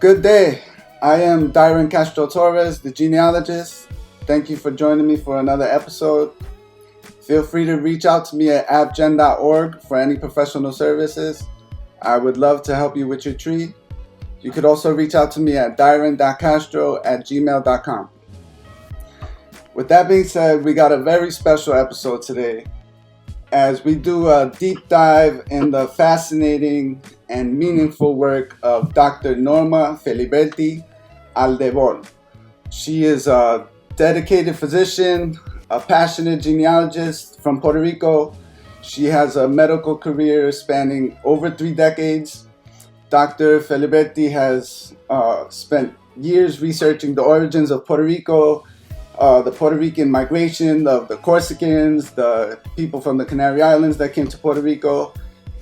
Good day. I am Dyron Castro Torres, the genealogist. Thank you for joining me for another episode. Feel free to reach out to me at appgen.org for any professional services. I would love to help you with your tree. You could also reach out to me at dyron.castro@gmail.com. With that being said, we got a very special episode today as we do a deep dive in the fascinating and meaningful work of Dr. Norma Feliberti Aldebol. She is a dedicated physician, a passionate genealogist from Puerto Rico. She has a medical career spanning over 3 decades. Dr. Feliberti has spent years researching the origins of Puerto Rico, the Puerto Rican migration of the Corsicans, the people from the Canary Islands that came to Puerto Rico,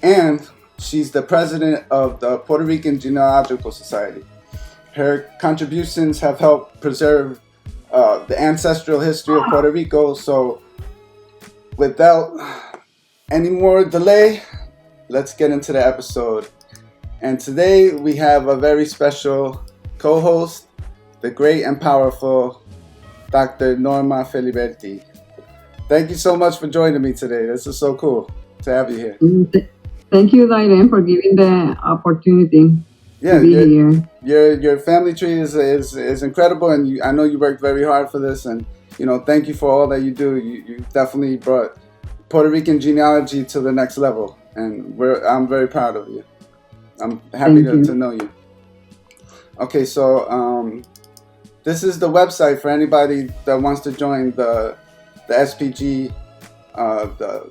and she's the president of the Puerto Rican Genealogical Society. Her contributions have helped preserve the ancestral history of Puerto Rico. So without any more delay, let's get into the episode. And today we have a very special co-host, the great and powerful Dr. Norma Feliberti. Thank you so much for joining me today. This is so cool to have you here. Thank you, Dylan, for giving the opportunity to be here. Your family tree is incredible, and I know you worked very hard for this. And thank you for all that you do. You definitely brought Puerto Rican genealogy to the next level, and I'm very proud of you. I'm happy to know you. Okay, so this is the website for anybody that wants to join the SPG, the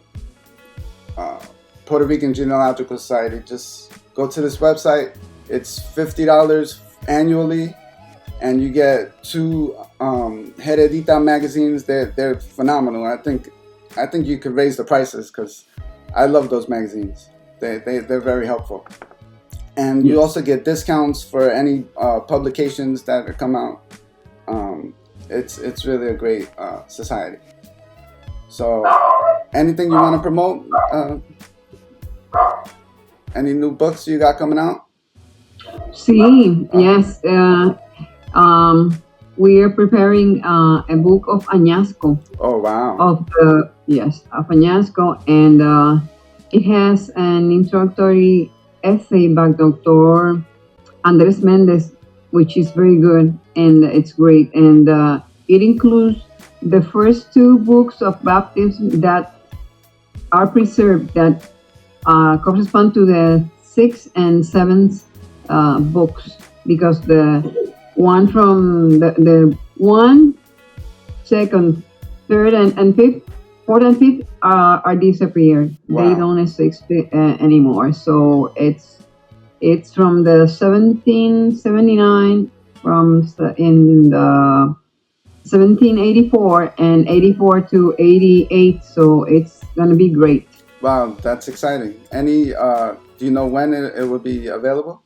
Puerto Rican Genealogical Society. Just go to this website. It's $50 annually, and you get 2 Heredita magazines. They're phenomenal. I think you could raise the prices because I love those magazines. They're very helpful. And you also get discounts for any publications that come out. It's really a great society. So, anything you want to promote? Any new books you got coming out? Sí, yes. We are preparing a book of Añasco. Oh, wow. Of Añasco, and it has an introductory essay by Dr. Andres Mendez, which is very good, and it's great. And it includes the first 2 books of baptism that are preserved, that correspond to the 6th and 7th books, because the one from the 1, 2nd, 3rd, and 5th, 4th and 5th are disappeared. Wow. They don't exist anymore. So it's from the 1779, in the 1784 and 84 to 88. So it's gonna be great. Wow, that's exciting. Any do you know when it will be available?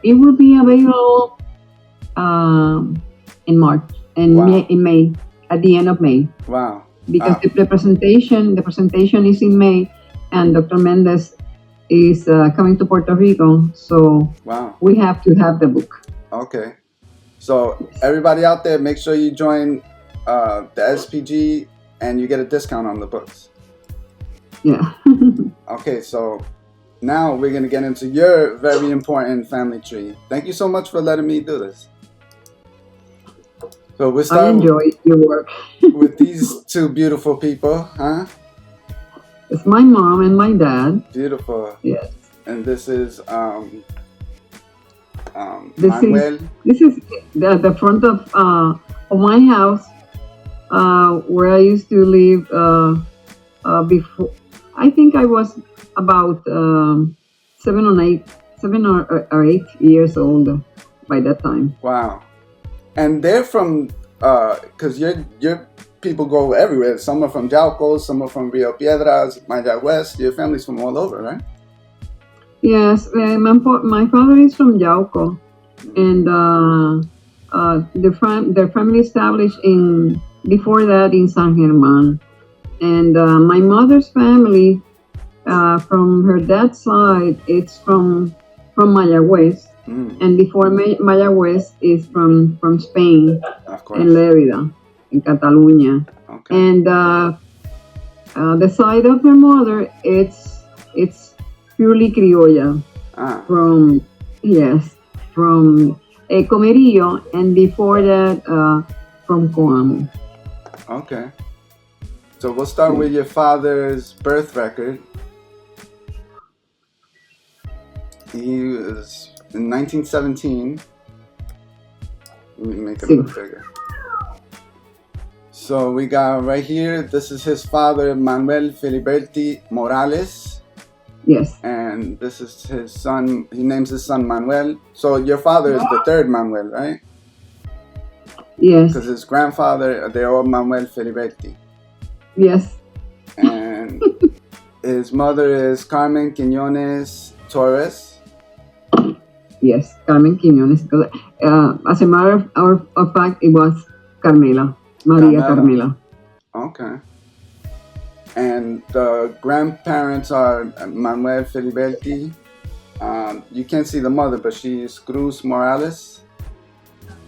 It will be available in March and in May, at the end of May. Wow. Because the presentation is in May, and Dr. Mendez is coming to Puerto Rico, so we have to have the book. Okay. So everybody out there, make sure you join the SPG and you get a discount on the books. Yeah. Okay, so now we're going to get into your very important family tree. Thank you so much for letting me do this. So we'll start. I enjoy your work. With these 2 beautiful people, huh? It's my mom and my dad. Beautiful. Yes. And this is Manuel. This is the front of my house, where I used to live before. I think I was about 7 or 8 years old by that time. Wow. And they're from, because your people go everywhere. Some are from Yauco, some are from Rio Piedras, Mayagüez. Your family's from all over, right? Yes, my father is from Yauco, and their family established before that in San Germán. And my mother's family, from her dad's side, it's from from Mayagüez, and before Mayagüez is from Spain, of course. in Lérida, in Catalunya. Okay. And the side of her mother, it's purely criolla from Comerillo, and before that from Coamo. Okay. So we'll start with your father's birth record. He was in 1917. Let me make it a little bigger. So we got right here, this is his father, Manuel Feliberti Morales. Yes. And this is his son, he names his son Manuel. So your father is the third Manuel, right? Yes. Because his grandfather, they're all Manuel Feliberti. Yes. And his mother is Carmen Quiñones Torres. Yes, Carmen Quiñones. As a matter of fact, it was Carmela. Maria Carmela. Okay. And the grandparents are Manuel Feliberti. You can't see the mother, but she's Cruz Morales.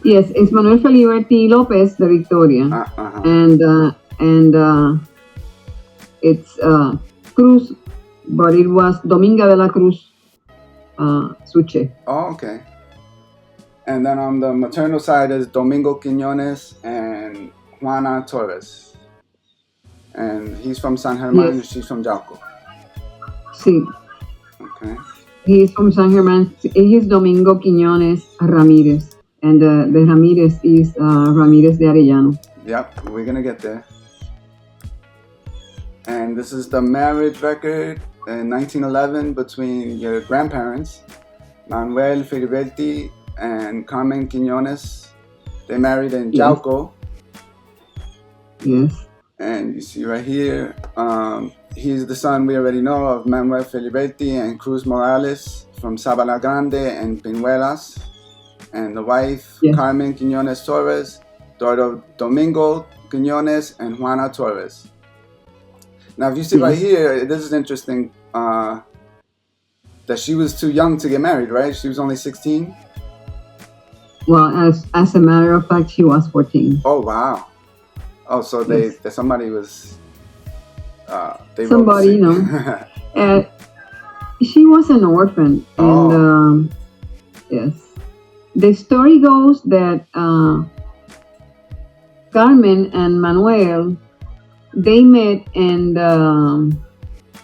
Yes, it's Manuel Feliberti Lopez de Victoria. And it's Cruz, but it was Dominga de la Cruz Suche. Oh, okay. And then on the maternal side is Domingo Quiñones and Juana Torres. And he's from San Germán, and she's from Yauco. Sí. Okay. He's from San Germán. He's Domingo Quiñones Ramirez. And the Ramirez is Ramirez de Arellano. Yep, we're going to get there. And this is the marriage record in 1911 between your grandparents, Manuel Feliberti and Carmen Quiñones. They married in Yauco. Yes. And you see right here, he's the son we already know of Manuel Feliberti and Cruz Morales from Sabana Grande and Pinuelas. And the wife, Carmen Quiñones Torres, daughter Domingo Quiñones and Juana Torres. Now, if you see right here, this is interesting, that she was too young to get married, right? She was only 16? Well, as a matter of fact, she was 14. Oh, wow. Oh, so somebody was... somebody, she was an orphan. And, yes. The story goes that Carmen and Manuel, they met and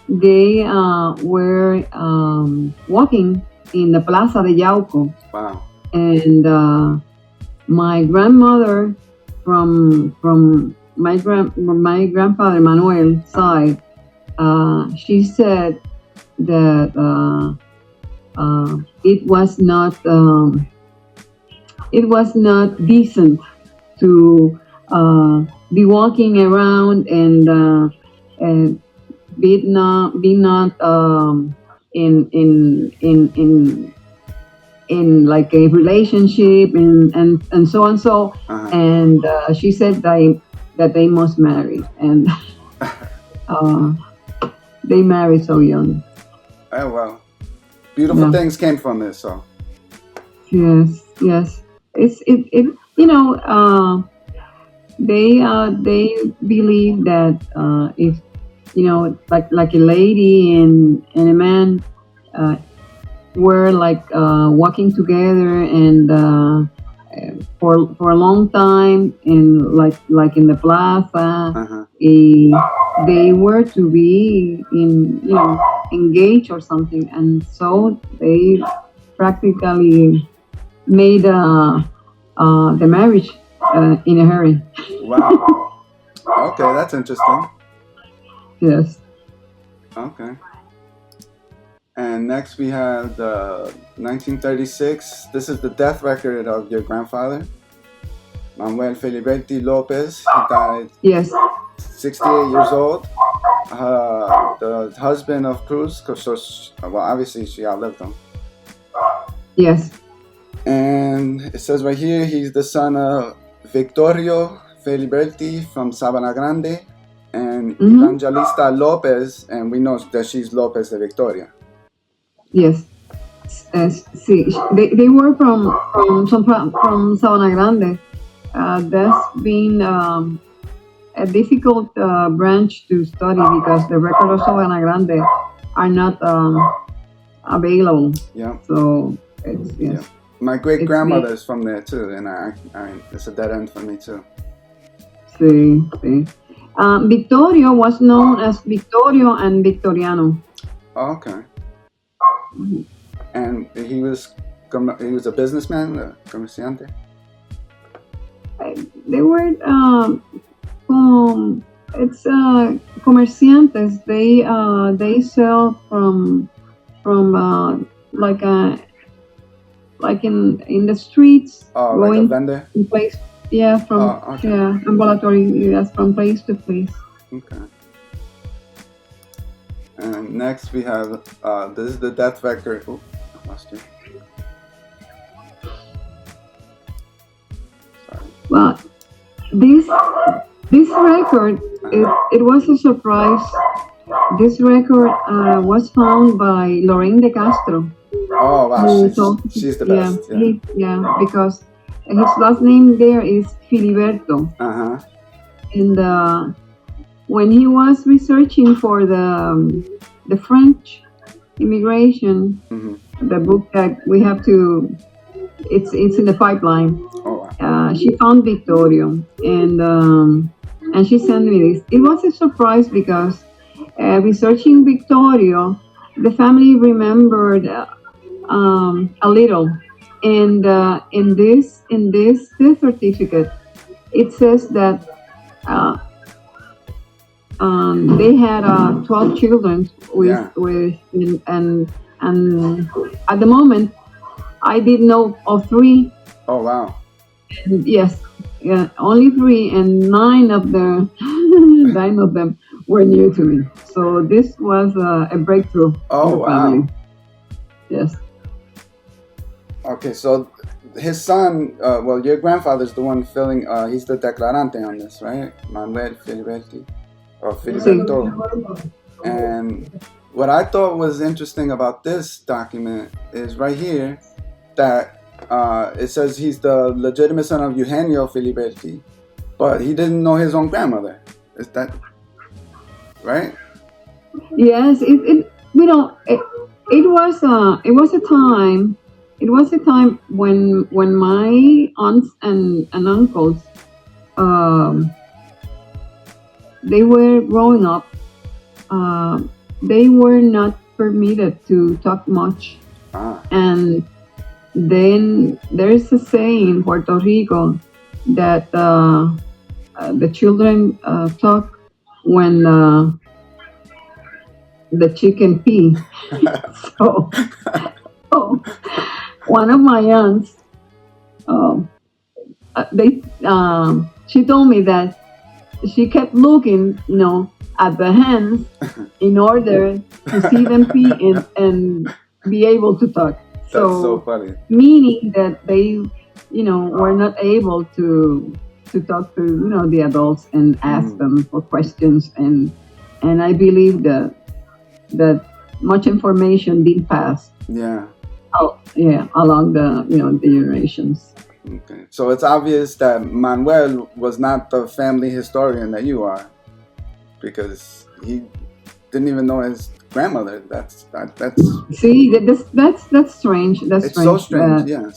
they were walking in the Plaza de Yauco. Wow. And my grandmother from my grandfather Manuel's side, she said that it was not decent to be walking around and be not in like a relationship and so on. So and she said that they must marry, and they married so young. Oh well, beautiful things came from it. So yes, it's they believe that if like a lady and a man were like walking together and for a long time in like in the plaza, they were to be engaged or something, and so they practically made the marriage in a hurry. Wow. Okay, that's interesting. Yes. Okay. And next we have the 1936. This is the death record of your grandfather, Manuel Feliberti Lopez. He died 68 years old. The husband of Cruz, obviously she outlived him. Yes. And it says right here, he's the son of Victorio Feliberti from Sabana Grande and Evangelista Lopez, and we know that she's Lopez de Victoria. Yes. See, they were from Sabana Grande. That's been a difficult branch to study because the record of Sabana Grande are not available. Yeah. So it's yes. Yeah. My great grandmother is from there too, and I it's a dead end for me too. See. Victorio was known as Victorio and Victoriano. Oh, okay. And he was a businessman, a comerciante. They were it's comerciantes. They sell from like in the streets, Oh, going like a vendor. in place. Yeah, from okay. ambulatory. Yes, from place to place. Okay. And next we have this is the death record. Oh, I lost you. Sorry. Well, this record it was a surprise. This record was found by Lorraine de Castro. Oh wow, she's the best. Yeah, because his last name there is Filiberto. And when he was researching for the French immigration, the book that we have to, it's in the pipeline. Oh, wow. She found Victorio, and she sent me this. It was a surprise because researching Victorio, the family remembered a little, and in this death certificate, it says that they had 12 children and at the moment I did know of 3. Oh wow. And yes, only 3, and 9 of them were new to me. So this was a breakthrough. Oh wow. Family. Yes. Okay, so his son, well, your grandfather's the one filling. He's the declarante on this, right? Manuel Feliberti. Or Filiberto. And what I thought was interesting about this document is right here that it says he's the legitimate son of Eugenio Filiberti, but he didn't know his own grandmother. Is that right? Yes, it was a time when my aunts and uncles they were growing up. They were not permitted to talk much. And then there's a saying in Puerto Rico that the children talk when the chicken pee. so one of my aunts, she told me that she kept looking, at the hens in order to see them pee and be able to talk. That's so funny. Meaning that they, were not able to talk to, the adults and ask them for questions. And I believe that much information did pass. Yeah. Along the generations. Okay, so it's obvious that Manuel was not the family historian that you are, because he didn't even know his grandmother. That's see, that's strange. It's so strange. Yeah,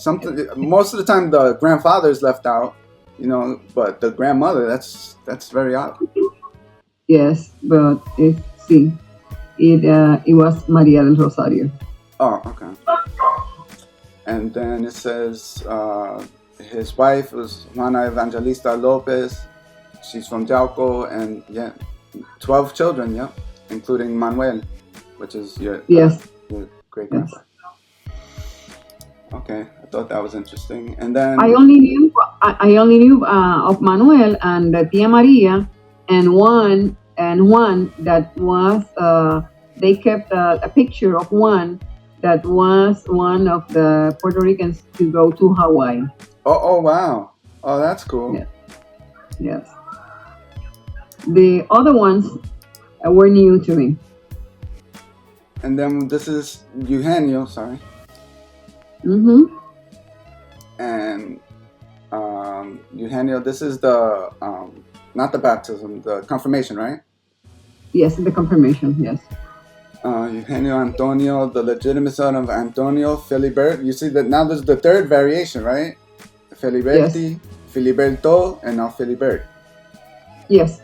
most of the time the grandfather is left out, but the grandmother, that's very odd. Yes, but it was Maria del Rosario. Oh, okay. And then it says his wife was Juana Evangelista Lopez. She's from Yauco, and 12 children, including Manuel, which is your great grandpa. Okay, I thought that was interesting. And then I only knew of Manuel and Tia Maria, and one that was they kept a picture of one that was one of the Puerto Ricans to go to Hawaii. Oh wow! Oh, that's cool. Yes. The other ones were new to me. And then this is Eugenio. Sorry. Mm-hmm. And Eugenio, this is the not the baptism, the confirmation, right? Yes, the confirmation. Yes. Eugenio Antonio, the legitimate son of Antonio Filiberti. You see that now there's the third variation, right? Filiberti, Filiberto, and now Filibert. Yes.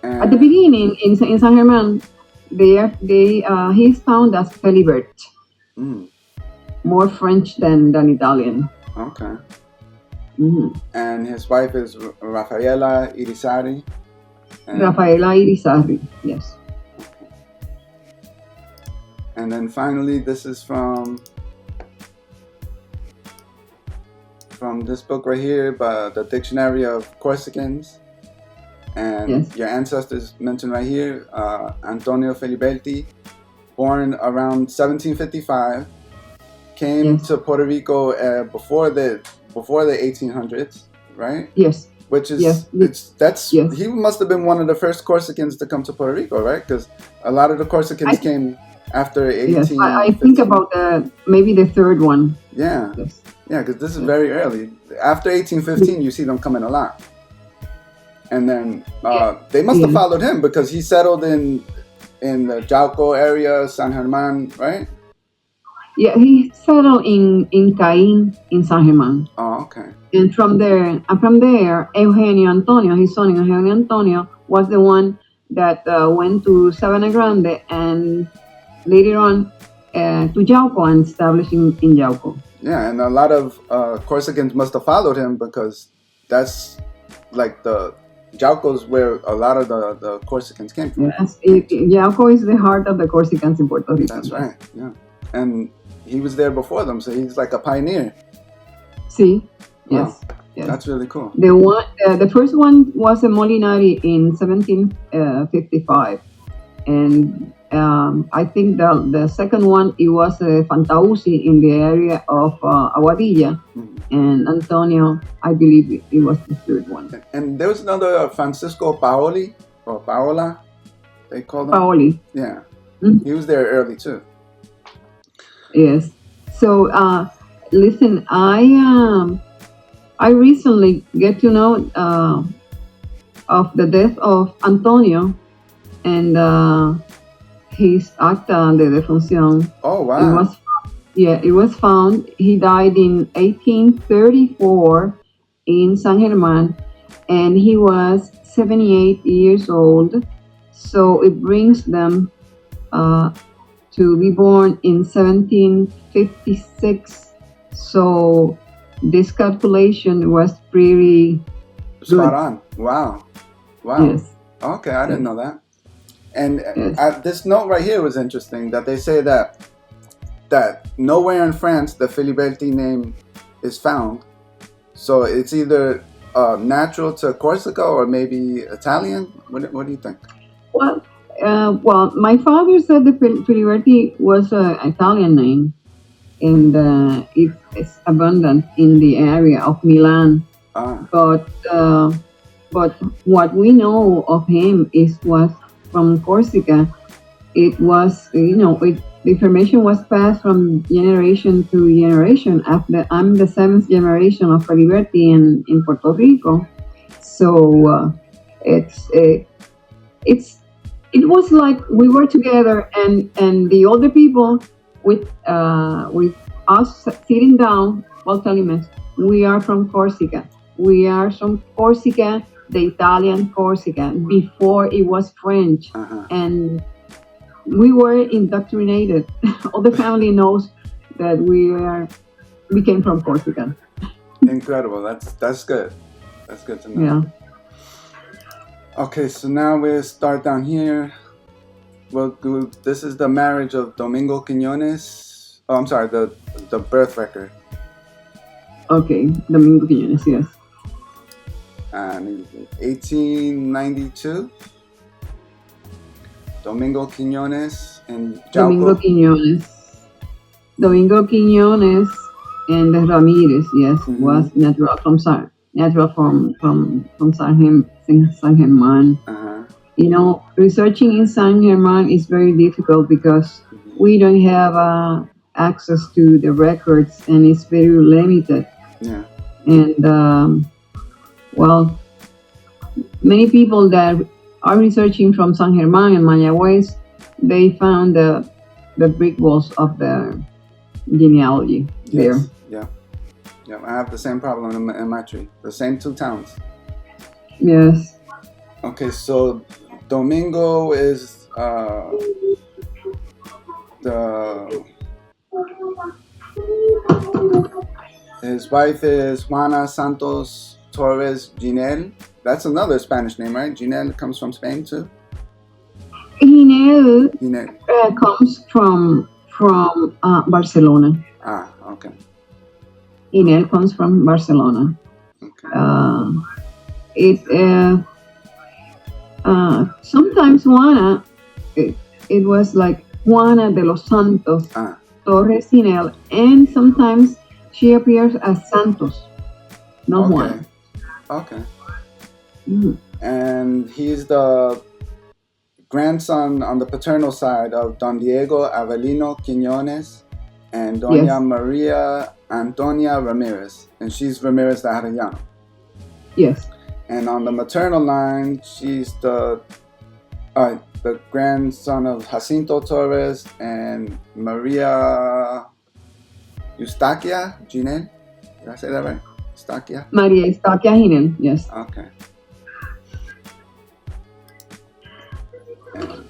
And At the beginning, in San Germán, he's found as Felibert, more French than Italian. Okay. Mm-hmm. And his wife is Rafaela Irizarry. Rafaela Irizarry, yes. And then finally, this is from this book right here, by the Dictionary of Corsicans. And your ancestors mentioned right here, Antonio Feliberti, born around 1755, came to Puerto Rico before the 1800s, right? Yes. Which is he must have been one of the first Corsicans to come to Puerto Rico, right? Because a lot of the Corsicans came after 18. Yes, I think about maybe the third one. Yeah. Yes. Yeah, because this is very early. After 1815, you see them coming a lot. And then they must have followed him because he settled in the Jauco area, San Germán, right? Yeah, he settled in Caín in San Germán. Oh, okay. And from there, Eugenio Antonio, his son Eugenio Antonio, was the one that went to Sabana Grande and later on to Jauco and established in Jauco. Yeah, and a lot of Corsicans must have followed him because that's like the Jauco's where a lot of the Corsicans came from. Yes, Jauco is the heart of the Corsicans in Puerto Rico. That's right, yeah. And he was there before them, so he's like a pioneer. See, yes. That's really cool. The first one was a Molinari in 1755, and I think the second one, it was Fantausi in the area of Aguadilla, and Antonio, I believe it was the third one. And there was another Francisco Paoli, or Paola, they called him? Paoli. Yeah. Mm-hmm. He was there early too. Yes. So, listen, I recently get to know of the death of Antonio and his acta de defunción. Oh, wow. It was found. He died in 1834 in San Germán, and he was 78 years old. So it brings them to be born in 1756. So this calculation was pretty spot on. Wow. Yes. Okay, I didn't know that. And this note right here was interesting, that they say that nowhere in France the Filiberti name is found. So it's either natural to Corsica or maybe Italian. What do you think? Well, my father said the Filiberti was an Italian name, and it's abundant in the area of Milan. But what we know of him was from Corsica. It was, the information was passed from generation to generation. I'm the 7th generation of Filiberti in Puerto Rico, so it was like we were together, and the older people with us sitting down, telling us we are from Corsica. We are from Corsica, the Italian Corsica, before it was French, and we were indoctrinated. All the family knows that we came from Corsica. Incredible. That's good. That's good to know. Yeah. Okay, so now we'll start down here. Well, this is the marriage of Domingo Quiñones. Oh, I'm sorry, the birth record. Okay, Domingo Quiñones, yes. And 1892. Domingo Quiñones and Jauco. Domingo Quiñones and Ramirez, yes, was natural from San Germán. Researching in San Germán is very difficult because we don't have access to the records, and it's very limited. Yeah. And well, many people that are researching from San Germán and Mayagüez, they found the brick walls of the genealogy there. Yes. Yeah. Yeah. I have the same problem in my tree. The same two towns. Yes. Okay, so Domingo is his wife is Juana Santos Torres Ginel. That's another Spanish name, right? Ginel comes from Spain too. Ginel Ginel. comes from Barcelona. Ah, okay. Ginel comes from Barcelona. Okay. Sometimes Juana, it was like Juana de los Santos Torres Ginel, and sometimes she appears as Santos, not Juana. Okay. Mm-hmm. And he's the grandson on the paternal side of Don Diego Avelino Quiñones and Doña Maria Antonia Ramirez, and she's Ramirez de Arellano. Yes. And on the maternal line, she's the grandson of Jacinto Torres and Maria Eustaquia Ginel. Did I say that right? Eustaquia? Maria Eustaquia Ginel, yes. Okay. And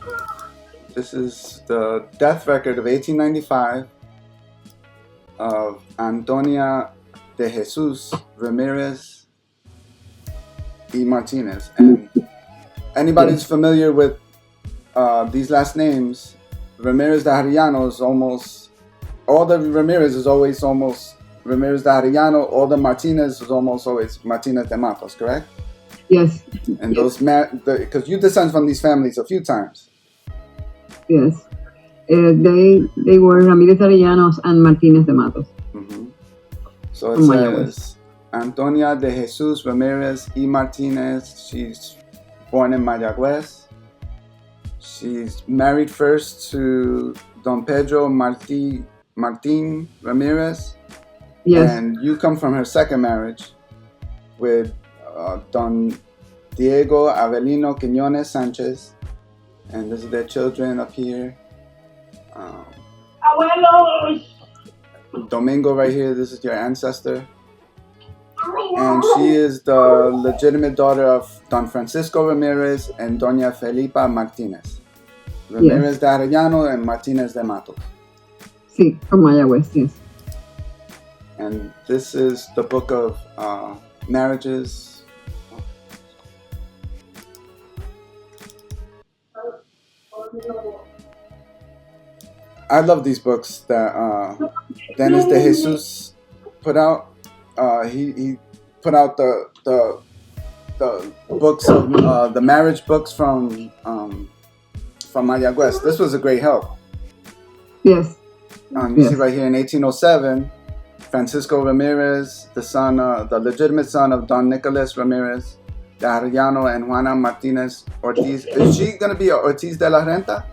this is the death record of 1895 of Antonia de Jesus Ramirez y Martinez. And anybody who's familiar with these last names, Ramirez de Arellano is almost, all the Ramirez is always almost Ramirez de Arellano, all the Martinez is almost always Martinez de Matos, correct? Yes. And those, because you descend from these families a few times. Yes. They were Ramirez Arellanos and Martinez de Matos. Mm-hmm. So it says Antonia de Jesus Ramirez y Martinez. She's born in Mayagüez. She's married first to Don Pedro Martin Ramirez. Yes. And you come from her second marriage with Don Diego Avelino Quiñones Sanchez. And this is their children up here. Domingo right here, this is your ancestor. And she is the legitimate daughter of Don Francisco Ramirez and Doña Felipa Martinez. Ramirez de Arellano and Martinez de Matos. Sí, from Mayagüez, yes. And this is the book of marriages. I love these books that Dennis de Jesus put out. He put out the books of the marriage books from Mayagüez. This was a great help. Yes. You see right here in 1807, Francisco Ramirez, the legitimate son of Don Nicolas Ramirez de Arellano and Juana Martinez Ortiz. Is she gonna be Ortiz de la Renta?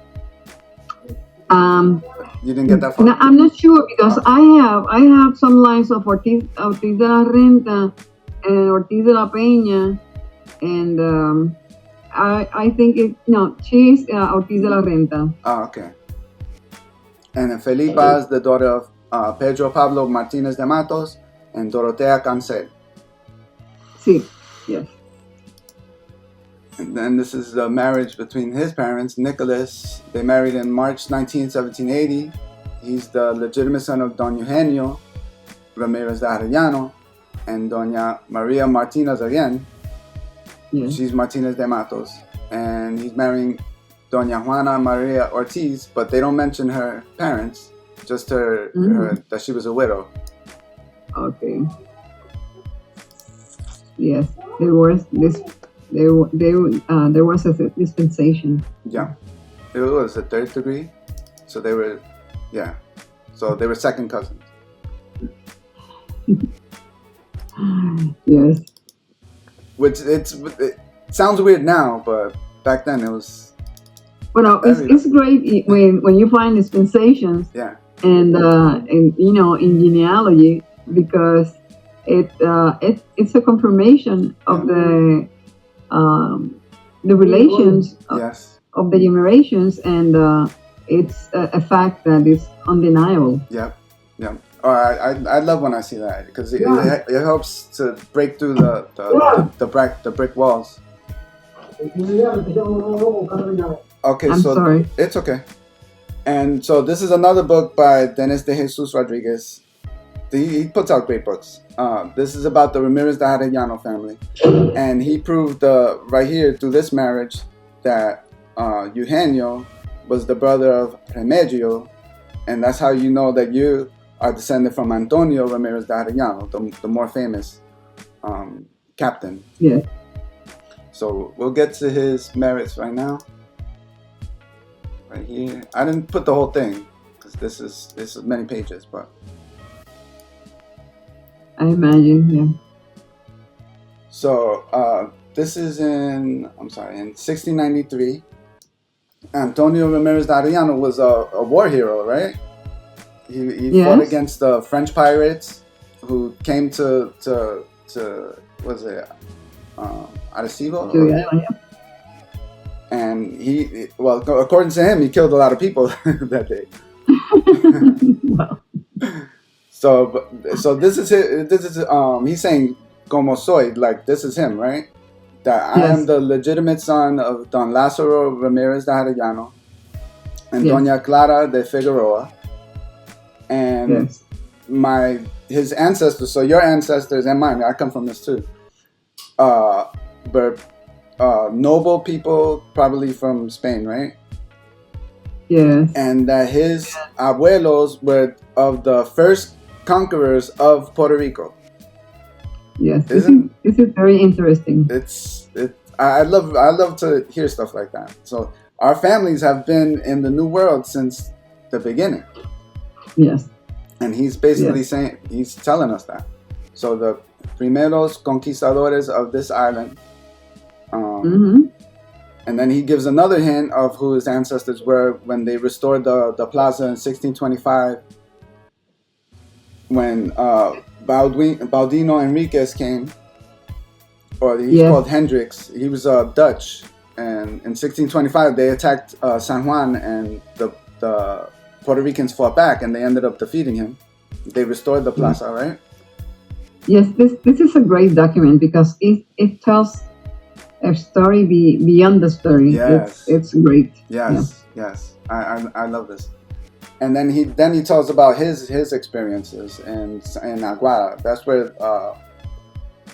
You didn't get that far? No, I'm not sure because I have some lines of Ortiz de la Renta and Ortiz de la Peña, and I think she's Ortiz de la Renta. Oh, okay. And then Felipa is the daughter of Pedro Pablo Martinez de Matos and Dorotea Cancel. Sí, yes. And then this is the marriage between his parents, Nicholas. They married in March 19, 1780. He's the legitimate son of Don Eugenio Ramirez de Arellano and Doña Maria Martinez again. Yes. She's Martinez de Matos. And he's marrying Doña Juana Maria Ortiz, but they don't mention her parents, just her that she was a widow. Okay. Yes, there was a dispensation. Yeah, it was a third degree, so they were, so they were second cousins. Yes. Which it sounds weird now, but back then it was. Well, no, it's great when you find dispensations. Yeah. and in genealogy, because it's a confirmation of the relations Yes. of the generations, and it's a fact that is undeniable. Yep. Yep. I love when I see that because it helps to break through the brick walls. Okay, I'm so sorry. it's okay. And so this is another book by Dennis de Jesus Rodriguez. He puts out great books. This is about the Ramirez de Arellano family, and he proved right here through this marriage that Eugenio was the brother of Remedio, and that's how you know that you are descended from Antonio Ramirez de Arellano, the more famous captain. Yeah. So we'll get to his merits right now. Right here, I didn't put the whole thing because this is many pages, but I imagine. Yeah. so this is in 1693. Antonio Ramirez de Arellano was a war hero, right? He fought against the French pirates who came to was it Arecibo? Yeah. And according to him, he killed a lot of people that day. Wow. So this is he's saying como soy, like this is him, right? That I am the legitimate son of Don Lázaro Ramirez de Arellano and Doña Clara de Figueroa, and his ancestors. So your ancestors and mine, I come from this too. But noble people, probably from Spain, right? Yes. And that his abuelos were of the first conquerors of Puerto Rico. Yes, this is very interesting. I love to hear stuff like that. So our families have been in the New World since the beginning. Yes. And he's basically saying, he's telling us that. So the primeros conquistadores of this island. And then he gives another hint of who his ancestors were when they restored the plaza in 1625. When Baldino Enriquez came, or he's called Hendrix. He was Dutch, and in 1625 they attacked San Juan, and the Puerto Ricans fought back, and they ended up defeating him. They restored the plaza, right? Yes, this is a great document because it tells a story beyond the story. Yes. It's great. Yes, yes. I love this. And then he tells about his experiences in Aguada. That's where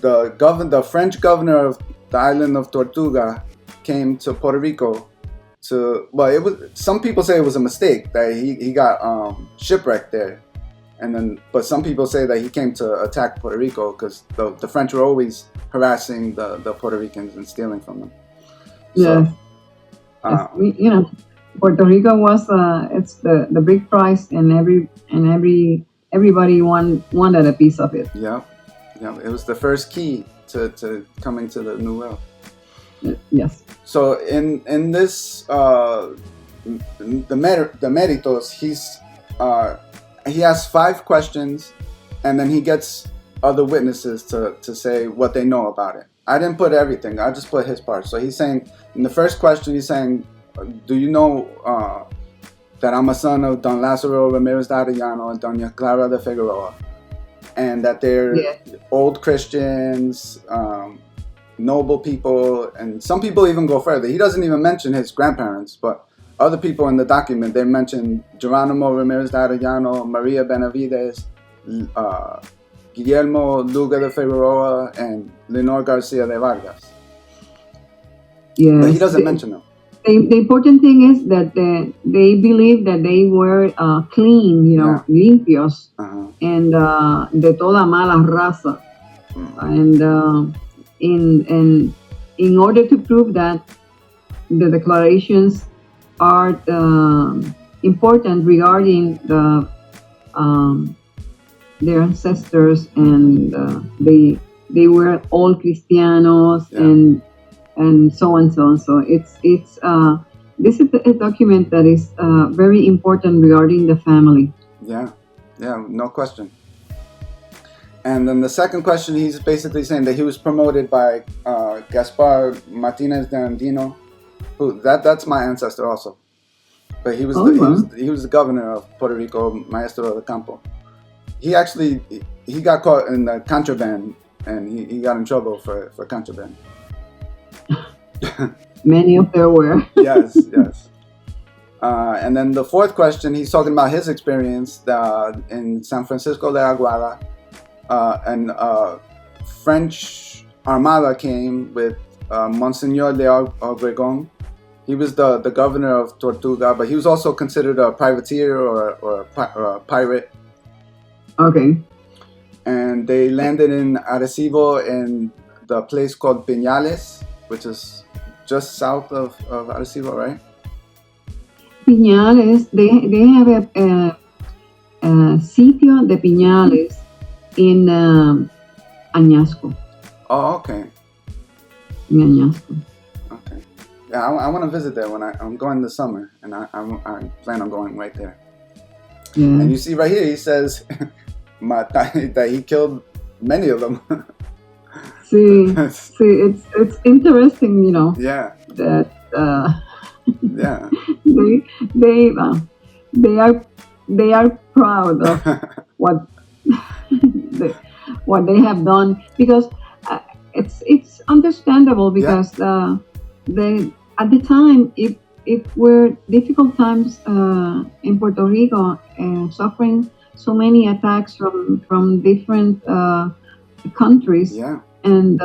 the French governor of the island of Tortuga came to Puerto Rico some people say it was a mistake that he got shipwrecked there. But some people say that he came to attack Puerto Rico because the French were always harassing the Puerto Ricans and stealing from them. Yeah. So, Puerto Rico was it's the big prize, and everybody wanted a piece of it. Yeah. It was the first key to coming to the New World. Yes. So in this the méritos, he has 5 questions, and then he gets other witnesses to say what they know about it. I didn't put everything. I just put his part. So he's saying, in the first question, he's saying, do you know that I'm a son of Don Lázaro Ramirez de Arellano and Doña Clara de Figueroa, and that they're old Christians, noble people, and some people even go further. He doesn't even mention his grandparents, but other people in the document, they mention Geronimo Ramirez de Arellano, Maria Benavides, Guillermo Luga de Figueroa, and Leonor Garcia de Vargas. Yes. But he doesn't mention them. The important thing is that they believe that they were clean, limpios, and de toda mala raza. And in order to prove that, the declarations are important regarding their ancestors, and they were all Cristianos, and so on and so on. So this is a document that is very important regarding the family. Yeah, no question. And then the second question, he's basically saying that he was promoted by Gaspar Martinez de Andino, who that's my ancestor also. But he was he was the governor of Puerto Rico, Maestro de Campo. He actually he got caught in the contraband, and he got in trouble for contraband. Many of there were. Yes. And then the fourth question, he's talking about his experience in San Francisco de Aguada. And French Armada came with Monsignor de Obregón. He was the governor of Tortuga, but he was also considered a privateer or a pirate. Okay. And they landed in Arecibo in the place called Piñales, which is just south of Arecibo, right? Piñales, they have a sitio de Piñales in Añasco. Oh, okay. In Añasco. Okay. Yeah, I want to visit there when I'm going this summer, and I plan on going right there. Yeah. And you see right here, he says that he killed many of them. See, it's interesting, you know. Yeah. That yeah. They are proud of what what they have done, because it's understandable, because they at the time it were difficult times in Puerto Rico, suffering so many attacks from different countries. Yeah. And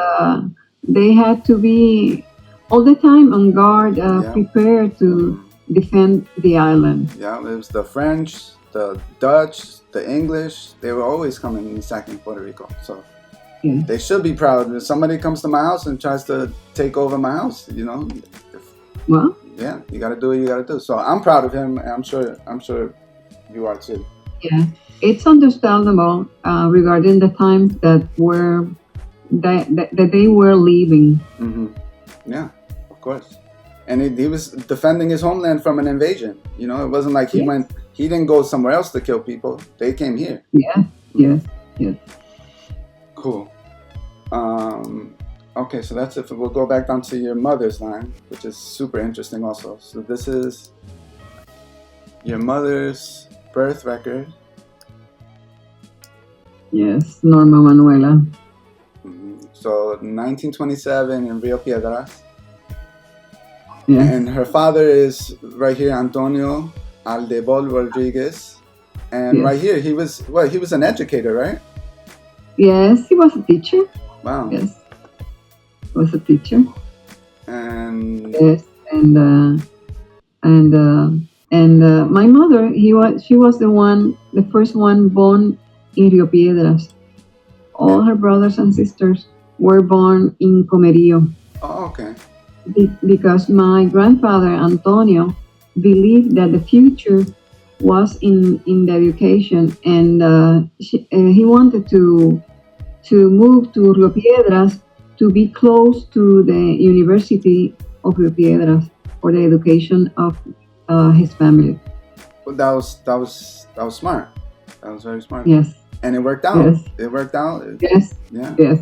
they had to be all the time on guard, prepared to defend the island. Yeah, it was the French, the Dutch, the English. They were always coming and sacking Puerto Rico. So they should be proud. If somebody comes to my house and tries to take over my house, you know. Well, yeah, you got to do what you got to do. So I'm proud of him. And I'm sure you are too. Yeah, it's understandable regarding the times that they were leaving. Mm-hmm. Yeah, of course. And he was defending his homeland from an invasion. You know, it wasn't like he didn't go somewhere else to kill people. They came here. Yeah, yes. Cool. Okay, so that's it. We'll go back down to your mother's line, which is super interesting also. So this is your mother's birth record. Yes, Norma Manuela. Mm-hmm. So 1927 in Rio Piedras. Yes. And her father is right here, Antonio Aldebol Rodriguez. And right here, he was an educator, right? Yes, he was a teacher. Wow. Yes, he was a teacher. And yes, and my mother, she was the first one born in Rio Piedras. All her brothers and sisters were born in Comerío. Oh, okay. Because my grandfather Antonio believed that the future was in the education, and he wanted to move to Rio Piedras to be close to the University of Rio Piedras for the education of his family. Well, that was smart. That was very smart. Yes. And it worked out. Yes. It worked out. Yes. Yeah. Yes.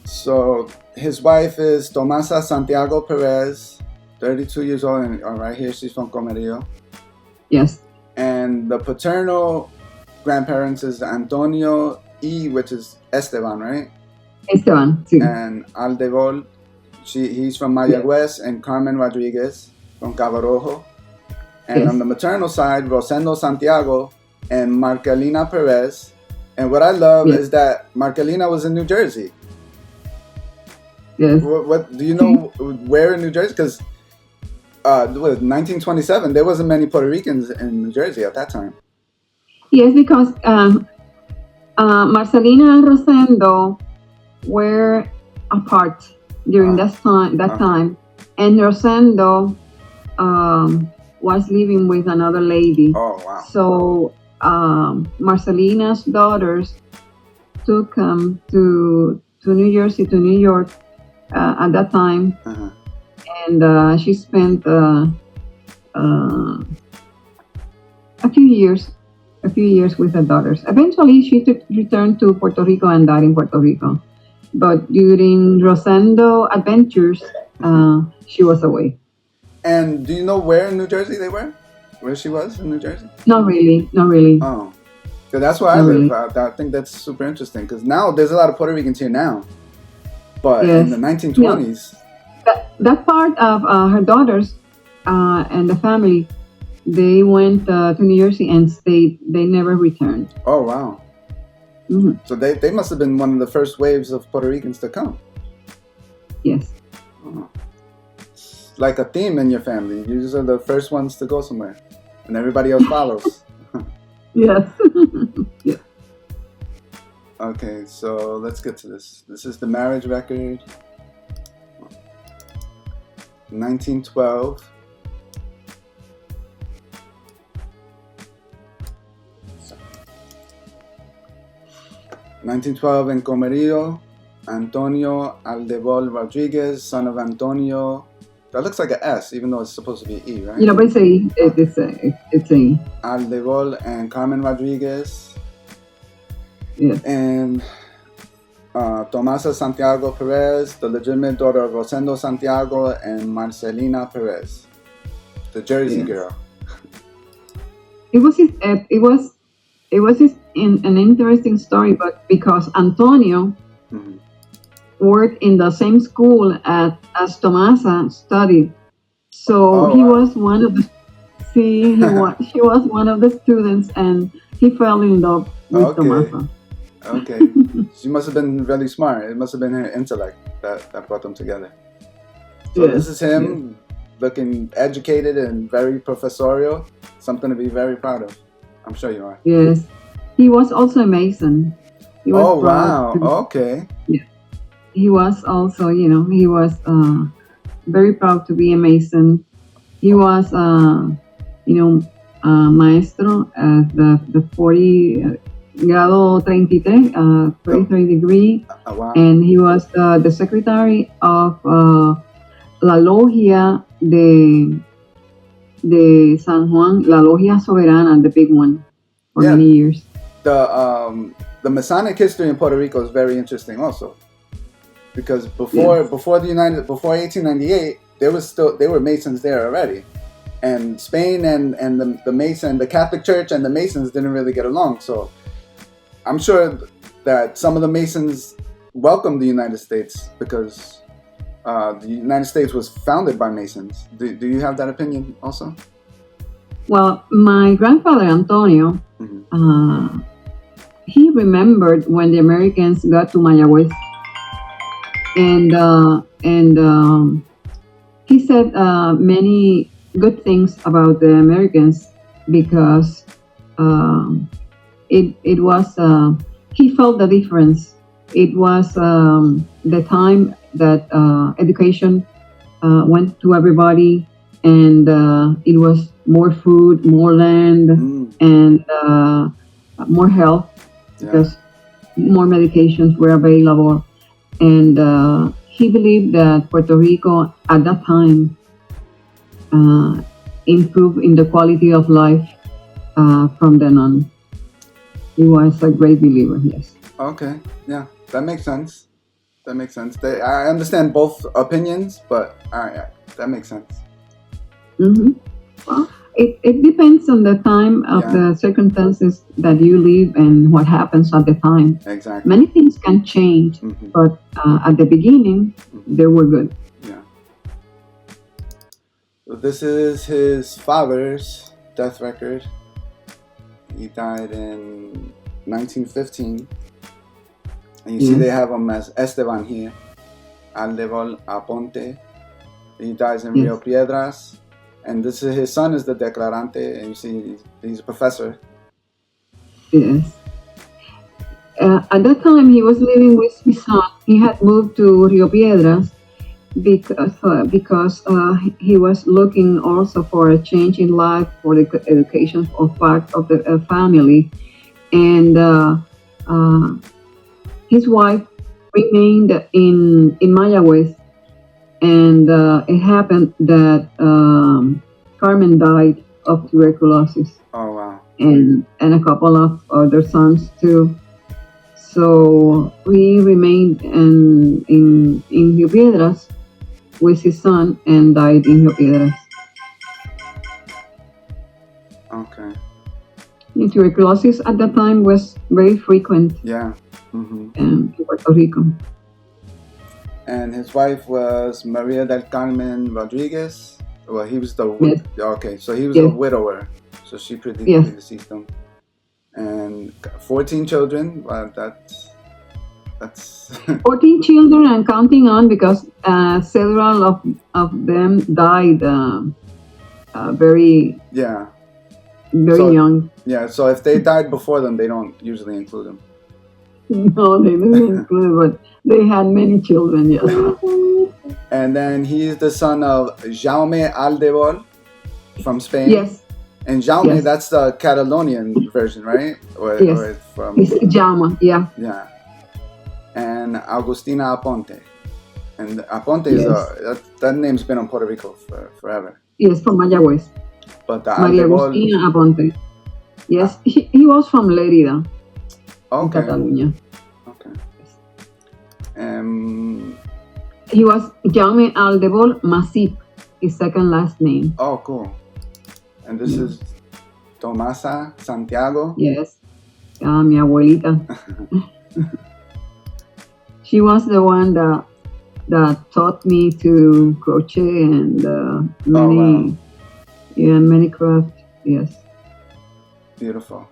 So his wife is Tomasa Santiago Perez, 32 years old, and right here she's from Comerío. Yes. And the paternal grandparents is Antonio E, which is Esteban, right? Esteban, sí. And Aldebol, he's from Mayagüez, and Carmen Rodriguez from Cabo Rojo. And on the maternal side, Rosendo Santiago and Marcelina Perez. And what I love is that Marcelina was in New Jersey. Yes. What do you know where in New Jersey? Because 1927, there wasn't many Puerto Ricans in New Jersey at that time. Yes, because Marcelina and Rosendo were apart during that time, and Rosendo was living with another lady. Oh, wow. So Marcelina's daughters took him to New Jersey, to New York at that time. And she spent a few years with her daughters. Eventually, she returned to Puerto Rico and died in Puerto Rico. But during Rosendo adventures, she was away. And do you know where in New Jersey they were? Where she was in New Jersey? Not really, not really. Oh, so that's where I Not live. really. I think that's super interesting because now there's a lot of Puerto Ricans here now, but in the Yes. 1920s, That part of her daughters and the family, they went to New Jersey and stayed. They never returned. oh wow. Hmm. So they must have been one of the first waves of Puerto Ricans to come. Yes. Oh. It's like a theme in your family. You just are the first ones to go somewhere, and everybody else follows. Yes. Yes. Okay, so let's get to this. This is the marriage record. 1912. In Comerío, Antonio Aldebol Rodriguez, son of Antonio. That looks like an S, even though it's supposed to be E, right? But it's a Aldebol and Carmen Rodriguez. yes. And Tomasa Santiago Perez, the legitimate daughter of Rosendo Santiago and Marcelina Perez, the Jersey Yes. girl. It was an interesting story, but because Antonio Mhm. worked in the same school as Tomasa studied, so Oh, he wow. was one of the she was one of the students, and he fell in love with Okay. Tomasa. Okay. She must have been really smart. It must have been her intellect that brought them together. So this is him looking educated and very professorial. Something to be very proud of. I'm sure you are. Yes, he was also a Mason. He was Oh, proud wow. to- Okay. He was also, he was very proud to be a Mason. He was, maestro at the 40 grado 33, 33 degree, Wow. and he was the secretary of La Logia de San Juan, La Logia Soberana, the big one, for Yeah. many years. The Masonic history in Puerto Rico is very interesting also. Because before 1898, they were Masons there already. And Spain and the Catholic Church and the Masons didn't really get along. So I'm sure that some of the Masons welcomed the United States because the United States was founded by Masons. Do you have that opinion also? Well, my grandfather Antonio, Mhm. he remembered when the Americans got to Mayagüez, and he said many good things about the Americans because it was he felt the difference. It was the time that education went to everybody, and it was more food, more land, and more health because more medications were available. And he believed that Puerto Rico at that time improved in the quality of life from then on. He was a great believer, yes. Okay, yeah, that makes sense. That makes sense. I understand both opinions, but that makes sense. Mm-hmm. Well, it depends on the time of the circumstances that you live and what happens at the time. Exactly. Many things can change, but at the beginning, they were good. Yeah. So this is his father's death record. He died in 1915. And you see they have him as Esteban here. Aldebol Aponte. He dies in Rio Piedras. And this is his son is the declarante, and you see he's a professor. Yes. At that time, he was living with his son. He had moved to Rio Piedras because he was looking also for a change in life, for the education of part of the family. And his wife remained in Mayagüez. And it happened that Carmen died of tuberculosis. Oh, wow. and a couple of other sons too. So we remained in Rio Piedras with his son and died in Rio Piedras. Okay. Tuberculosis at that time was very frequent. Yeah. In Puerto Rico. And his wife was Maria del Carmen Rodriguez. Well, he was the Yes. Okay, so he was a widower. So she predeceased him. And 14 children. Well, that's 14 children and counting on, because several of them died very young. Yeah, so if they died before them, they don't usually include them. No, they didn't include, but they had many children, yes. And then he's the son of Jaume Aldebol from Spain. Yes. And Jaume, that's the Catalonian version, right? Yes. Or it's from... It's Jaume, yeah. Yeah. And Agustina Aponte. And Aponte is that name's been on Puerto Rico forever. Yes, from Mayagüez. But the Maria Aldebol... Agustina Aponte. Yes, he was from Lérida. Okay. Catalonia. Okay. He was Jaume Aldebol Masip, his second last name. Oh, cool. And this is Tomasa Santiago. Yes. Mi abuelita. She was the one that taught me to crochet and many crafts. Yes. Beautiful.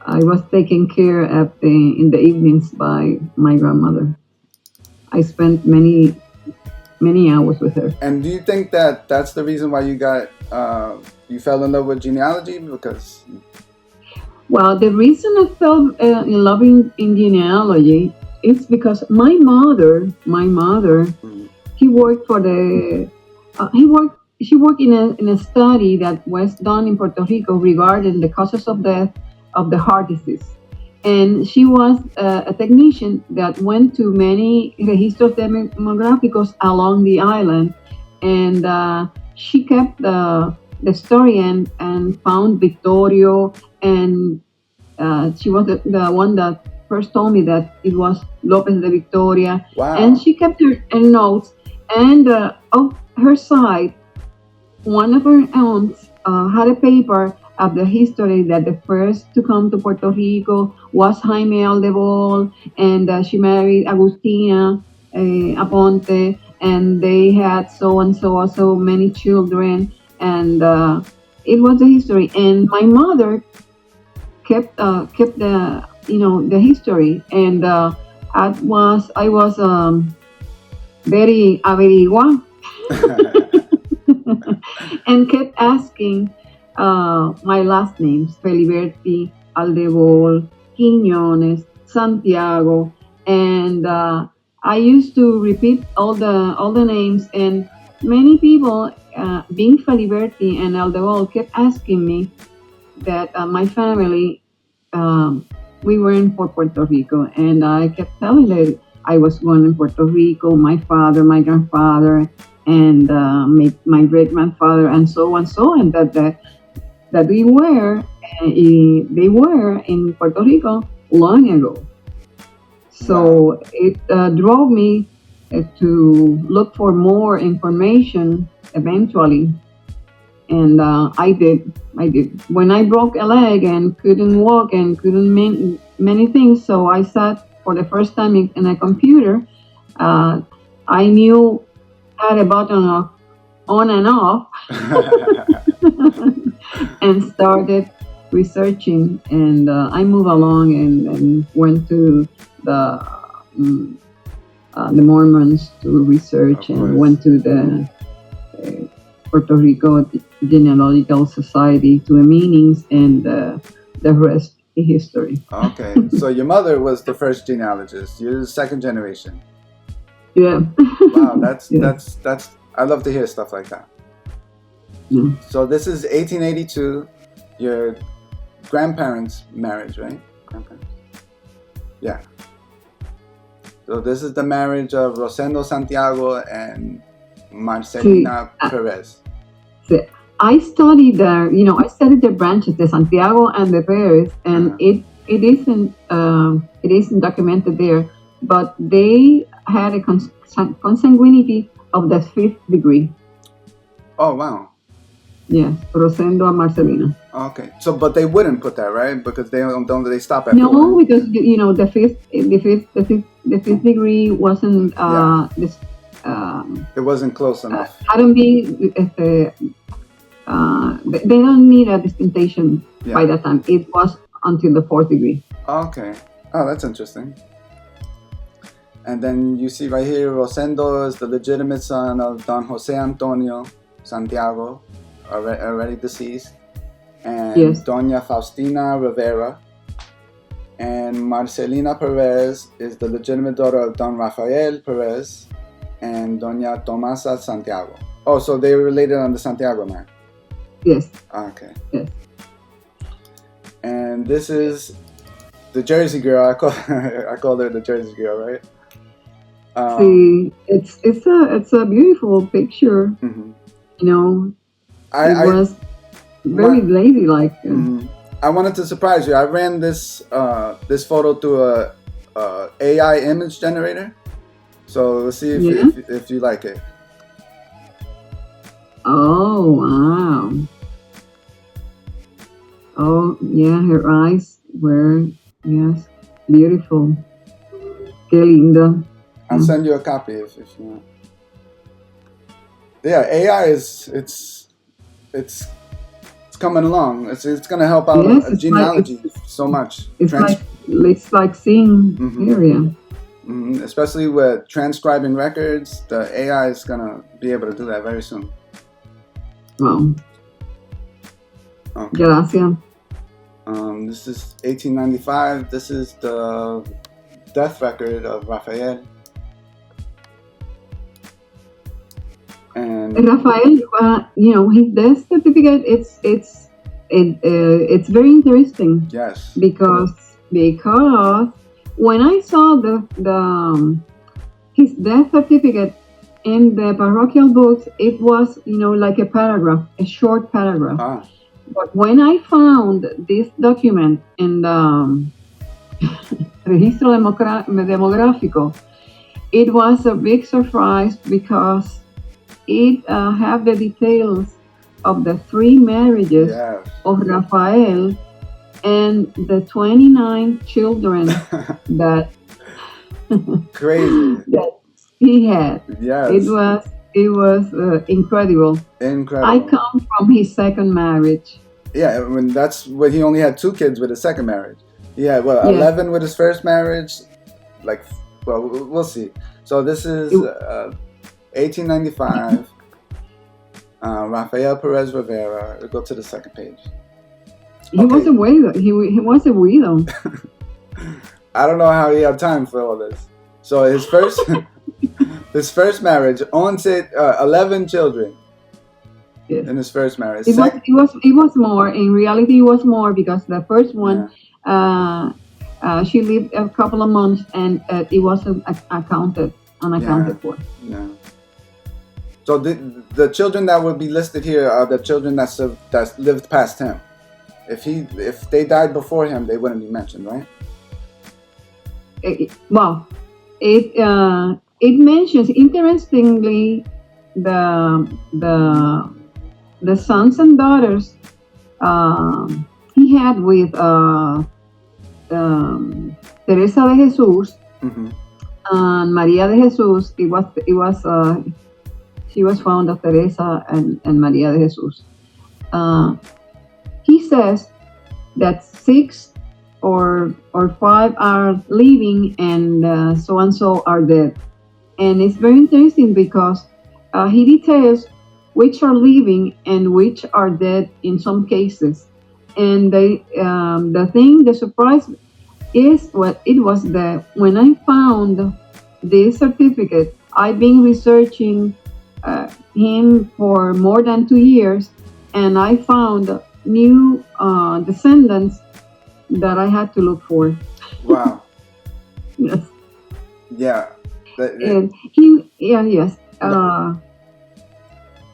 I was taken care of in the evenings by my grandmother. I spent many hours with her. And do you think that that's the reason why you fell in love with genealogy? Because... Well, the reason I fell in love in genealogy is because my mother, she worked in a study that was done in Puerto Rico regarding the causes of death of the heart disease. And she was a technician that went to many registros demográficos along the island. And she kept the story and found Victorio. And she was the one that first told me that it was Lopez de Victoria. Wow. And she kept her notes. And of her side, one of her aunts had a paper of the history that the first to come to Puerto Rico was Jaime Aldebol, and she married Agustina Aponte, and they had so many children, and it was the history. And my mother kept the the history, and I was very averigua and kept asking my last names: Feliberti, Aldebol, Quiñones, Santiago, and I used to repeat all the names, and many people, being Feliberti and Aldebol, kept asking me that my family, we weren't for Puerto Rico, and I kept telling them I was born in Puerto Rico, my father, my grandfather, and my great grandfather, and so on, and that they were in Puerto Rico long ago. So it drove me to look for more information eventually, and I did. When I broke a leg and couldn't walk and couldn't many things, so I sat for the first time in a computer. I knew had a button of on and off. And started researching, and I moved along and went to the Mormons to research, and went to the Puerto Rico Genealogical Society to the meetings, and the rest is history. Okay, so your mother was the first genealogist. You're the second generation. Yeah. Wow, that's I love to hear stuff like that. Yeah. So this is 1882, your grandparents' marriage, right? Grandparents? Yeah. So this is the marriage of Rosendo Santiago and Marcelina Perez. I studied I studied the branches, the Santiago and the Perez, and it isn't documented there, but they had a consanguinity of the 5th degree. Oh, wow. Yes, Rosendo and Marcelina. Okay, so but they wouldn't put that, right? Because don't they stop at No, 4? because the fifth degree wasn't this. It wasn't close enough. Hadn't been. They don't need a distinction by that time. It was until the 4th degree. Okay. Oh, that's interesting. And then you see right here, Rosendo is the legitimate son of Don Jose Antonio Santiago, already deceased, and Doña Faustina Rivera. And Marcelina Perez is the legitimate daughter of Don Rafael Perez and Doña Tomasa Santiago. Oh, so they were related on the Santiago man. Yes. Okay. Yes. And this is the Jersey girl. I call her the Jersey girl, right? See, it's a beautiful picture. Mm-hmm. It was very ladylike. Mm-hmm. I wanted to surprise you. I ran this photo through a AI image generator. So let's see if you like it. Oh, wow. Oh, yeah, her eyes were, yes, beautiful. Qué linda. I'll send you a copy if you want. Yeah, AI it's coming along. It's going to help out genealogy so much. It's like seeing area. Mm-hmm. Especially with transcribing records, the AI is going to be able to do that very soon. Wow. Okay. Gracias. This is 1895. This is the death record of Rafael. And Rafael, his death certificate. It's very interesting. Yes. Because when I saw his death certificate in the parochial books, it was like a paragraph, a short paragraph. But when I found this document in the Registro Demográfico, it was a big surprise because it had the details of the 3 marriages of Rafael and the 29 children that crazy that he had. Yes, it was incredible. I come from his second marriage. Yeah, that's what he only had 2 kids with his second marriage. He had 11 with his first marriage. We'll see. So this is 1895. Rafael Perez Rivera. We'll go to the second page. He was a widow. He was a widow. I don't know how he had time for all this. So his first marriage owns 11 children. Yes. In his first marriage. It was more. In reality, it was more because the first one, she lived a couple of months and it wasn't unaccounted for. Yeah. So the children that would be listed here are the children that lived past him. If they died before him, they wouldn't be mentioned, right? It mentions, interestingly, the sons and daughters he had with Teresa de Jesus and Maria de Jesus. She was found of Teresa and Maria de Jesus. He says that 6 or 5 are living and so and so are dead, and it's very interesting because he details which are living and which are dead in some cases. And the surprise is when I found this certificate, I've been researching him for more than 2 years, and I found new descendants that I had to look for. Wow. Yes. Yeah. And he, yes.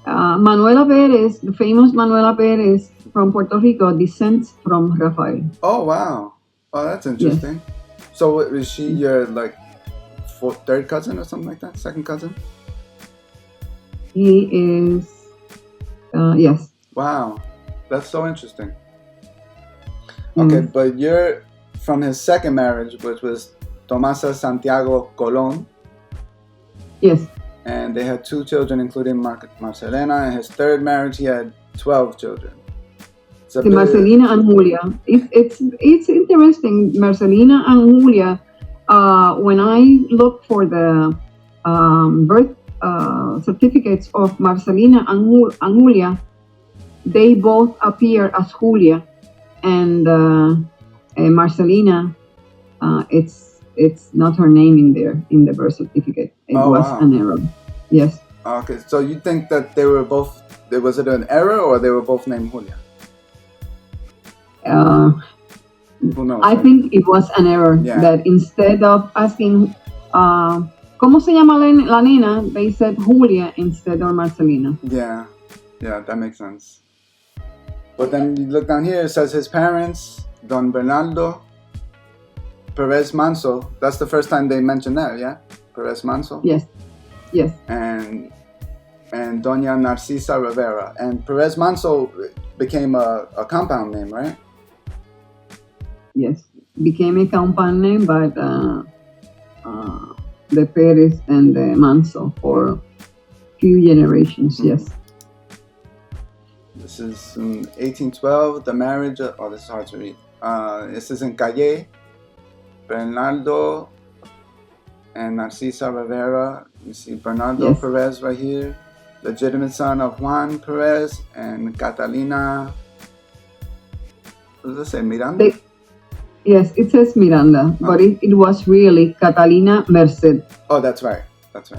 Manuela Perez, the famous Manuela Perez from Puerto Rico, descends from Rafael. Oh, wow. Oh, that's interesting. So is she your like third cousin or something like that? Second cousin? He is, yes. Wow, that's so interesting. Okay, but you're from his second marriage, which was Tomasa Santiago Colon. Yes. And they had 2 children, including Marcelena. And his third marriage, he had 12 children. Marcelina and Julia. It's interesting. Marcelina and Julia. When I look for the birth certificates of Marcelina and Julia, they both appear as Julia, and Marcelina. It's not her name in there in the birth certificate. It was an error. Yes. Okay, so you think that they were both? Was it an error, or they were both named Julia? Who knows? I think it was an error. Yeah. That instead of asking, ¿cómo se llama la nena? They said Julia instead of Marcelina. Yeah, that makes sense. But then you look down here, it says his parents, Don Bernardo Perez Manso. That's the first time they mentioned that, yeah? Perez Manso? Yes. And Doña Narcisa Rivera. And Perez Manso became a compound name, right? Yes. Became a compound name, but the Perez and the Manso for few generations, yes. This is in 1812, the marriage of, this is hard to read. This is in Calle, Bernardo and Narcisa Rivera. You see Bernardo Perez right here, legitimate son of Juan Perez and Catalina. What does it say, Miranda? Yes, it says Miranda, but it was really Catalina Merced. Oh, that's right. Yes.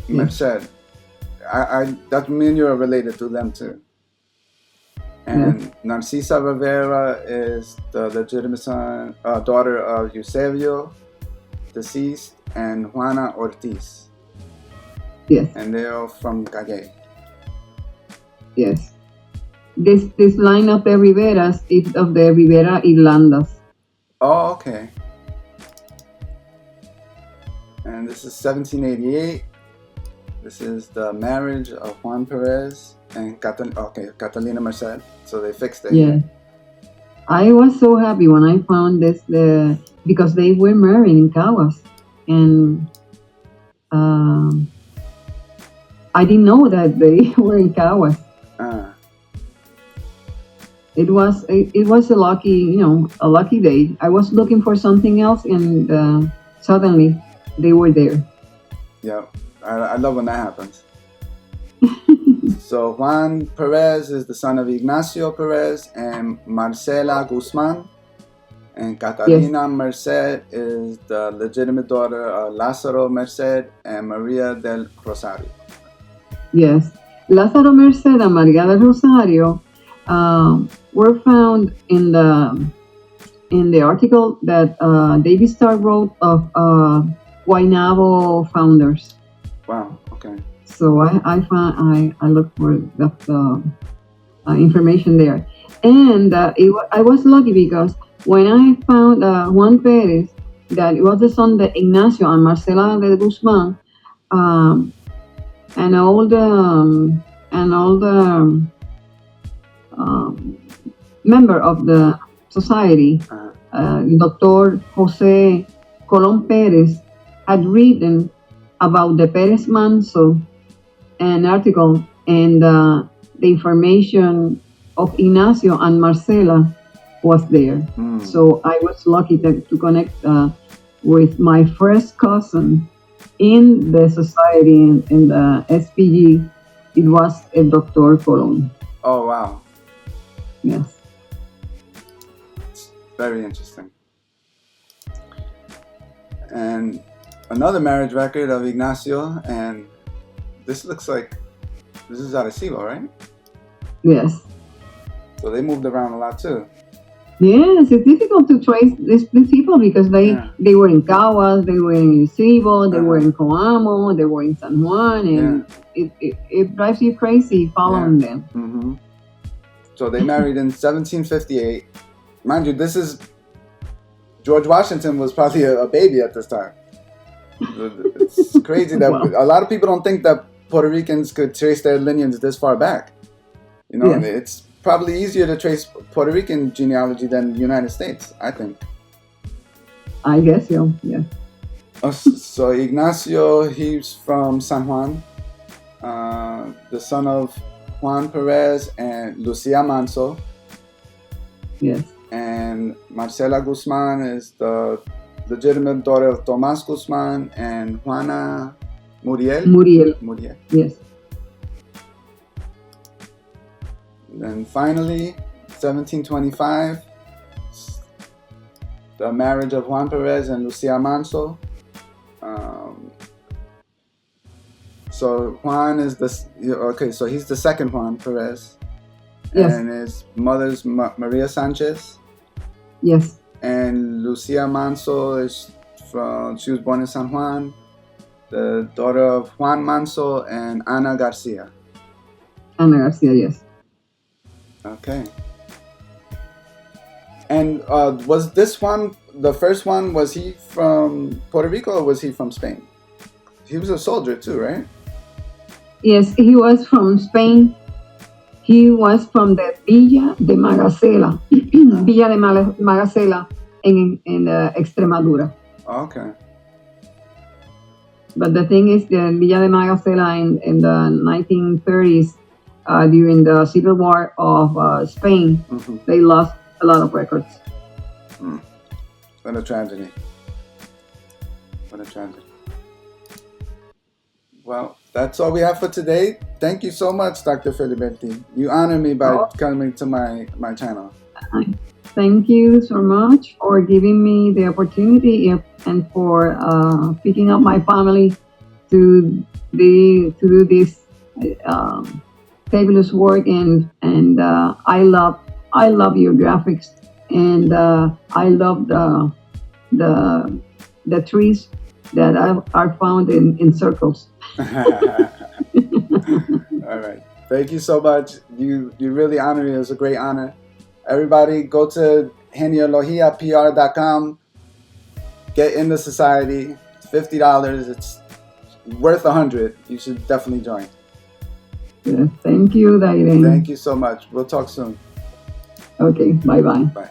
Merced. That means you're related to them too. And Narcisa Rivera is the legitimate son, daughter of Eusebio, deceased, and Juana Ortiz. Yes. And they're all from Calle. Yes. This line of the Riveras is of the Rivera Irlandas. Oh, okay. And this is 1788. This is the marriage of Juan Perez and Catalina Merced. So they fixed it. Yeah. I was so happy when I found this because they were married in Caguas, and I didn't know that they were in Caguas. It was a lucky day. I was looking for something else, and suddenly they were there. Yeah, I love when that happens. So Juan Perez is the son of Ignacio Perez and Marcela Guzman, and Catalina Merced is the legitimate daughter of Lázaro Merced and Maria del Rosario. Yes, Lázaro Merced and Maria del Rosario were found in the article that David Starr wrote of Guaynabo founders. Wow. Okay. So I looked for the information there, and I was lucky because when I found Juan Perez, that it was the son of Ignacio and Marcela de Guzman, and all the member of the society, Dr. Jose Colón Perez, had written about the Perez Manso, an article, and the information of Ignacio and Marcela was there. So I was lucky to connect with my first cousin in the society, in the SPG. It was a Dr. Colón. Oh, wow. Yes. It's very interesting. And another marriage record of Ignacio, and this looks like this is Arecibo, right? Yes. So they moved around a lot too. Yes, it's difficult to trace these people because they were in Caguas, they were in Isidro, they were in Coamo, they were in San Juan, and it drives you crazy following them. Mm-hmm. So they married in 1758. Mind you, this is George Washington was probably a baby at this time. It's crazy that a lot of people don't think that Puerto Ricans could trace their lineage this far back. You know, it's probably easier to trace Puerto Rican genealogy than the United States, I think. I guess so, yeah. So Ignacio, he's from San Juan, the son of Juan Perez and Lucia Manso. Yes. And Marcela Guzman is the legitimate daughter of Tomas Guzman and Juana Muriel. Muriel. Yes. And then finally, 1725, the marriage of Juan Perez and Lucia Manso. So Juan is so he's the second Juan Perez. Yes. And his mother's Maria Sanchez. Yes. And Lucia Manso she was born in San Juan, the daughter of Juan Manso and Ana Garcia. Ana Garcia, yes. Okay. And was this one, the first one, was he from Puerto Rico or was he from Spain? He was a soldier too, right? Yes, he was from Spain. He was from the Villa de Magacela, Villa de Magacela in Extremadura. Okay. But the thing is, the Villa de Magacela in the 1930s, during the Civil War of Spain, they lost a lot of records. What a tragedy. What a tragedy. Well, that's all we have for today. Thank you so much, Dr. Feliberti. You honor me by coming to my channel. Thank you so much for giving me the opportunity and for picking up my family to do this fabulous work. And I love your graphics, and I love the trees that are found in circles. All right. Thank you so much. You really honor me. It was a great honor. Everybody go to genealogiapr.com. Get in the society. It's $50. It's worth $100. You should definitely join. Yeah, thank you, Daiden. Thank you so much. We'll talk soon. Okay. Bye-bye. Bye.